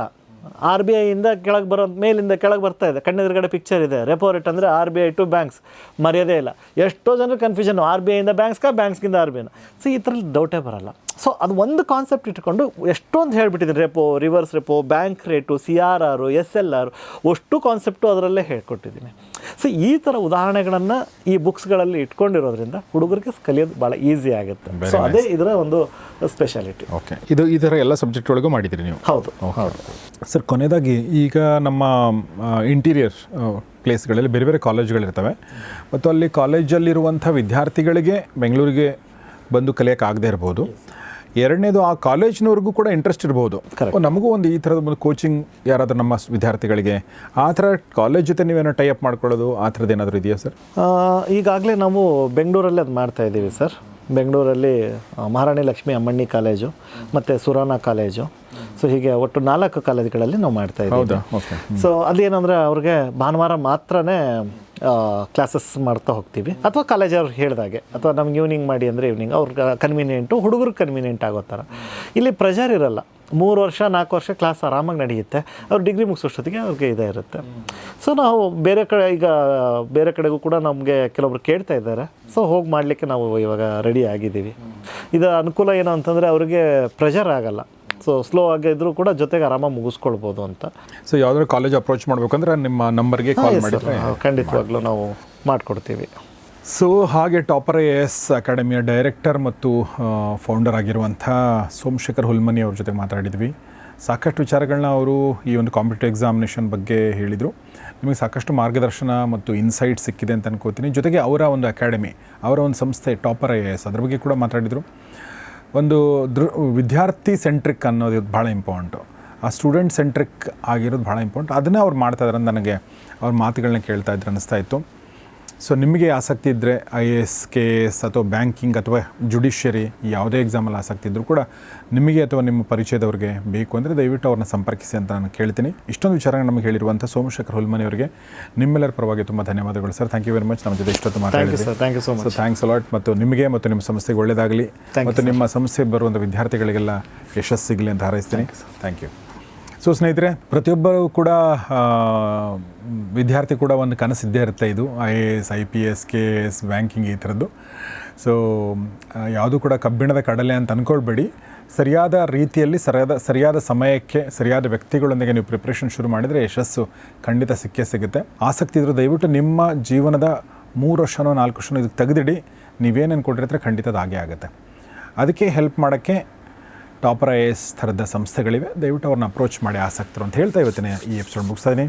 RBIಯಿಂದ ಕೆಳಗೆ ಮೇಲಿಂದ ಕೆಳಗೆ ಬರ್ತಾ ಇದೆ, ಕಣ್ಣೆದುರುಗಡೆ ಪಿಕ್ಚರ್ ಇದೆ. ರೆಪೋ ರೇಟ್ ಅಂದರೆ RBI ಟು ಬ್ಯಾಂಕ್ಸ್, ಮರ್ಯಾದೆ ಇಲ್ಲ. ಎಷ್ಟೋ ಜನರು ಕನ್ಫ್ಯೂಷನ್, RBIಯಿಂದ ಬ್ಯಾಂಕ್ಸ್ಗಿಂದ RBIನ. ಸೊ ಈ ಥರಲ್ಲಿ ಡೌಟೇ ಬರಲ್ಲ. ಸೊ ಅದು ಒಂದು ಕಾನ್ಸೆಪ್ಟ್ ಇಟ್ಕೊಂಡು ಎಷ್ಟೊಂದು ಹೇಳ್ಬಿಟ್ಟಿದ್ದೀನಿ. Repo, reverse repo, bank rate, CRR, SLR, ಅಷ್ಟು ಕಾನ್ಸೆಪ್ಟು ಅದರಲ್ಲೇ ಹೇಳ್ಕೊಟ್ಟಿದ್ದೀನಿ. ಸೊ ಈ ಥರ ಉದಾಹರಣೆಗಳನ್ನು ಈ ಬುಕ್ಸ್ಗಳಲ್ಲಿ ಇಟ್ಕೊಂಡಿರೋದ್ರಿಂದ ಹುಡುಗರಿಗೆ ಕಲಿಯೋದು ಭಾಳ ಈಸಿ ಆಗುತ್ತೆ. ಸೊ ಅದೇ ಇದರ ಒಂದು ಸ್ಪೆಷಾಲಿಟಿ. ಓಕೆ, ಇದು ಈ ಥರ ಎಲ್ಲ ಸಬ್ಜೆಕ್ಟ್ ಒಳಗೂ ಮಾಡಿದ್ದೀರಿ ನೀವು? ಹೌದು ಹೌದು ಸರ್. ಕೊನೆಯದಾಗಿ, ಈಗ ನಮ್ಮ ಇಂಟೀರಿಯರ್ ಪ್ಲೇಸ್ಗಳಲ್ಲಿ ಬೇರೆ ಬೇರೆ ಕಾಲೇಜ್ಗಳಿರ್ತವೆ, ಮತ್ತು ಅಲ್ಲಿ ಕಾಲೇಜಲ್ಲಿರುವಂಥ ವಿದ್ಯಾರ್ಥಿಗಳಿಗೆ ಬೆಂಗಳೂರಿಗೆ ಬಂದು ಕಲಿಯೋಕ್ಕಾಗದೇ ಇರ್ಬೋದು. ಎರಡನೇದು, ಆ ಕಾಲೇಜ್ನವ್ರಿಗೂ ಕೂಡ ಇಂಟ್ರೆಸ್ಟ್ ಇರ್ಬೋದು, ನಮಗೂ ಒಂದು ಈ ಥರದ ಒಂದು ಕೋಚಿಂಗ್ ಯಾರಾದರೂ ನಮ್ಮ ವಿದ್ಯಾರ್ಥಿಗಳಿಗೆ, ಆ ಥರ ಕಾಲೇಜ್ ಜೊತೆ ನೀವೇನೋ ಟೈ ಅಪ್ ಮಾಡ್ಕೊಳ್ಳೋದು, ಆ ಥರದ್ದು ಏನಾದರೂ ಇದೆಯಾ ಸರ್? ಈಗಾಗಲೇ ನಾವು ಬೆಂಗಳೂರಲ್ಲಿ ಅದು ಮಾಡ್ತಾಯಿದ್ದೀವಿ ಸರ್. ಬೆಂಗಳೂರಲ್ಲಿ ಮಹಾರಾಣಿ ಲಕ್ಷ್ಮೀ ಅಮ್ಮಣ್ಣಿ ಕಾಲೇಜು ಮತ್ತು ಸುರಾನ ಕಾಲೇಜು, ಸೊ ಹೀಗೆ ಒಟ್ಟು 4 ಕಾಲೇಜುಗಳಲ್ಲಿ ನಾವು ಮಾಡ್ತಾಯಿದ್ದೀವಿ. ಸೊ ಅದೇನಂದರೆ ಅವ್ರಿಗೆ ಭಾನುವಾರ ಮಾತ್ರನೇ ಕ್ಲಾಸಸ್ ಮಾಡ್ತಾ ಹೋಗ್ತೀವಿ, ಅಥವಾ ಕಾಲೇಜ್ ಅವ್ರು ಹೇಳಿದಾಗೆ, ಅಥವಾ ನಮ್ಗೆ ಈವ್ನಿಂಗ್ ಮಾಡಿ ಅಂದರೆ ಈವ್ನಿಂಗ್ ಅವ್ರಿಗೆ ಕನ್ವೀನಿಯೆಂಟು, ಹುಡುಗರಿಗೆ ಕನ್ವೀನಿಯೆಂಟ್ ಆಗೋ ಥರ. ಇಲ್ಲಿ ಪ್ರೆಷರ್ ಇರಲ್ಲ. 3 ವರ್ಷ 4 ವರ್ಷ ಕ್ಲಾಸ್ ಆರಾಮಾಗಿ ನಡೆಯುತ್ತೆ. ಅವ್ರು ಡಿಗ್ರಿ ಮುಗಿಸೋಷ್ಟೊತ್ತಿಗೆ ಅವ್ರಿಗೆ ಇದೇ ಇರುತ್ತೆ. ಸೊ ನಾವು ಬೇರೆ ಕಡೆಗೂ ಕೂಡ ನಮಗೆ ಕೆಲವೊಬ್ರು ಕೇಳ್ತಾ ಇದ್ದಾರೆ. ಸೊ ಹೋಗಿ ಮಾಡಲಿಕ್ಕೆ ನಾವು ಇವಾಗ ರೆಡಿ ಆಗಿದ್ದೀವಿ. ಇದರ ಅನುಕೂಲ ಏನು ಅಂತಂದರೆ ಅವ್ರಿಗೆ ಪ್ರೆಷರ್ ಆಗಲ್ಲ. ಸೊ ಸ್ಲೋ ಆಗಿದ್ರೂ ಕೂಡ ಜೊತೆಗೆ ಆರಾಮಾಗಿ ಮುಗಿಸ್ಕೊಳ್ಬೋದು ಅಂತ. ಸೊ ಯಾವುದಾದ್ರು ಕಾಲೇಜ್ ಅಪ್ರೋಚ್ ಮಾಡಬೇಕಂದ್ರೆ ನಿಮ್ಮ ನಂಬರ್ಗೆ ಕಾಲ್ ಮಾಡಿದರೆ ಖಂಡಿತವಾಗ್ಲೂ ನಾವು ಮಾಡಿಕೊಡ್ತೀವಿ. ಸೊ ಹಾಗೆ ಟಾಪರ್ AS ಅಕಾಡೆಮಿಯ ಡೈರೆಕ್ಟರ್ ಮತ್ತು ಫೌಂಡರ್ ಆಗಿರುವಂಥ ಸೋಮಶೇಖರ್ ಹುಲ್ಮನಿ ಅವ್ರ ಜೊತೆ ಮಾತಾಡಿದ್ವಿ. ಸಾಕಷ್ಟು ವಿಚಾರಗಳನ್ನ ಅವರು ಈ ಒಂದು ಕಾಂಪಿಟೇಟಿವ್ ಎಕ್ಸಾಮಿನೇಷನ್ ಬಗ್ಗೆ ಹೇಳಿದರು. ನಿಮಗೆ ಸಾಕಷ್ಟು ಮಾರ್ಗದರ್ಶನ ಮತ್ತು ಇನ್ಸೈಟ್ ಸಿಕ್ಕಿದೆ ಅಂತ ಅನ್ಕೋತೀನಿ. ಜೊತೆಗೆ ಅವರ ಒಂದು ಅಕಾಡೆಮಿ, ಅವರ ಒಂದು ಸಂಸ್ಥೆ ಟಾಪರ್ AS, ಅದ್ರ ಬಗ್ಗೆ ಕೂಡ ಮಾತಾಡಿದರು. ಒಂದು ವಿದ್ಯಾರ್ಥಿ ಸೆಂಟ್ರಿಕ್ ಅನ್ನೋದು ಭಾಳ ಇಂಪಾರ್ಟೆಂಟು, ಆ ಸ್ಟೂಡೆಂಟ್ ಸೆಂಟ್ರಿಕ್ ಆಗಿರೋದು ಭಾಳ ಇಂಪಾರ್ಟೆಂಟ್. ಅದನ್ನೇ ಅವ್ರು ಮಾಡ್ತಾಯಿದ್ರೆ ಅಂತ ನನಗೆ ಅವ್ರ ಮಾತುಗಳನ್ನ ಕೇಳ್ತಾ ಇದ್ರೆ ಅನ್ನಿಸ್ತಾ ಇತ್ತು. ಸೊ ನಿಮಗೆ ಆಸಕ್ತಿ ಇದ್ದರೆ IAS, KS ಅಥವಾ ಬ್ಯಾಂಕಿಂಗ್ ಅಥವಾ ಜುಡಿಷಿಯರಿ ಯಾವುದೇ ಎಕ್ಸಾಮಲ್ಲಿ ಆಸಕ್ತಿ ಇದ್ದರೂ ಕೂಡ ನಿಮಗೆ ಅಥವಾ ನಿಮ್ಮ ಪರಿಚಯದವ್ರಿಗೆ ಬೇಕು ಅಂದರೆ ದಯವಿಟ್ಟು ಅವ್ರನ್ನ ಸಂಪರ್ಕಿಸಿ ಅಂತ ನಾನು ಕೇಳ್ತೀನಿ. ಇಷ್ಟೊಂದು ವಿಚಾರ ನಮಗೆ ಹೇಳಿರುವಂಥ ಸೋಮಶೇಖರ್ ಹುಲ್ಮನಿ ಅವರಿಗೆ ನಿಮ್ಮೆಲ್ಲರ ಪರವಾಗಿ ತುಂಬ ಧನ್ಯವಾದಗಳು sir. Thank you very much. ನಮ್ಮ ಜೊತೆ ಇಷ್ಟೊತ್ತು ಮಾತಾಡಿದ್ರಿ. Thank you so much. So thanks a lot. ಮತ್ತು ನಿಮಗೆ ಮತ್ತು ನಿಮ್ಮ ಸಂಸ್ಥೆಗೆ ಒಳ್ಳೆಯದಾಗಲಿ, ಮತ್ತು ನಿಮ್ಮ ಸಂಸ್ಥೆಗೆ ಬರುವಂಥ ವಿದ್ಯಾರ್ಥಿಗಳಿಗೆಲ್ಲ ಯಶಸ್ಸು ಸಿಗಲಿ ಅಂತ ಹಾರೈಸ್ತೀನಿ. Thank you. ಸೊ ಸ್ನೇಹಿತರೆ, ಪ್ರತಿಯೊಬ್ಬರು ಕೂಡ ವಿದ್ಯಾರ್ಥಿ ಕೂಡ ಒಂದು ಕನಸಿದ್ದೇ ಇರುತ್ತೆ. ಇದು IAS, IPS, KS, ಬ್ಯಾಂಕಿಂಗ್ ಈ ಥರದ್ದು. ಸೊ ಯಾವುದು ಕೂಡ ಕಬ್ಬಿಣದ ಕಡಲೆ ಅಂತ ಅಂದ್ಕೊಳ್ಬೇಡಿ. ಸರಿಯಾದ ರೀತಿಯಲ್ಲಿ ಸರಿಯಾದ ಸಮಯಕ್ಕೆ ಸರಿಯಾದ ವ್ಯಕ್ತಿಗಳೊಂದಿಗೆ ನೀವು ಪ್ರಿಪ್ರೇಷನ್ ಶುರು ಮಾಡಿದರೆ ಯಶಸ್ಸು ಖಂಡಿತ ಸಿಗುತ್ತೆ. ಆಸಕ್ತಿ ಇದ್ದರೂ ದಯವಿಟ್ಟು ನಿಮ್ಮ ಜೀವನದ 3 ವರ್ಷನೋ 4 ವರ್ಷನೋ ಇದಕ್ಕೆ ತೆಗೆದಿಡಿ. ನೀವೇನು ಅಂದ್ಕೊಂಡಿರ್ತಾರೆ ಖಂಡಿತ ಅದು ಆಗೇ ಆಗುತ್ತೆ. ಅದಕ್ಕೆ ಹೆಲ್ಪ್ ಮಾಡೋಕ್ಕೆ ಟಾಪರ್ IAS ಥರದ ಸಂಸ್ಥೆಗಳಿವೆ. ದಯವಿಟ್ಟು ಅವ್ರನ್ನ ಅಪ್ರೋಚ್ ಮಾಡಿ ಆಸಕ್ತರು ಅಂತ ಹೇಳ್ತಾ ಇವತ್ತಿನ ಈ ಎಪಿಸೋಡ್ ಮುಗಿಸ್ತಾಯಿದ್ದೀನಿ.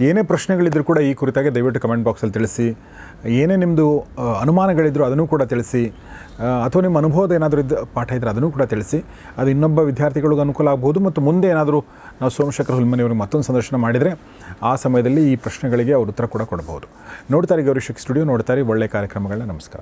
ಏನೇ ಪ್ರಶ್ನೆಗಳಿದ್ದರೂ ಕೂಡ ಈ ಕುರಿತಾಗಿ ದಯವಿಟ್ಟು ಕಮೆಂಟ್ ಬಾಕ್ಸಲ್ಲಿ ತಿಳಿಸಿ. ಏನೇ ನಿಮ್ಮದು ಅನುಮಾನಗಳಿದ್ದರೂ ಅದನ್ನು ಕೂಡ ತಿಳಿಸಿ, ಅಥವಾ ನಿಮ್ಮ ಅನುಭವದ ಏನಾದರೂ ಪಾಠ ಇದ್ದರೆ ಅದನ್ನು ಕೂಡ ತಿಳಿಸಿ. ಅದು ಇನ್ನೊಬ್ಬ ವಿದ್ಯಾರ್ಥಿಗಳಿಗೂ ಅನುಕೂಲ ಆಗ್ಬೋದು. ಮತ್ತು ಮುಂದೆ ಏನಾದರೂ ನಾವು ಸೋಮಶೇಖರ್ ಹುಲ್ಮನಿ ಅವ್ರಿಗೆ ಮತ್ತೊಂದು ಸಂದರ್ಶನ ಮಾಡಿದರೆ ಆ ಸಮಯದಲ್ಲಿ ಈ ಪ್ರಶ್ನೆಗಳಿಗೆ ಅವ್ರು ಉತ್ತರ ಕೂಡ ಕೊಡಬಹುದು. ನೋಡ್ತಾರೆ ಗೌರಿ ಶಿಕ್ಷ ಸ್ಟುಡಿಯೋ, ನೋಡ್ತಾರೆ ಒಳ್ಳೆಯ ಕಾರ್ಯಕ್ರಮಗಳನ್ನ. ನಮಸ್ಕಾರ.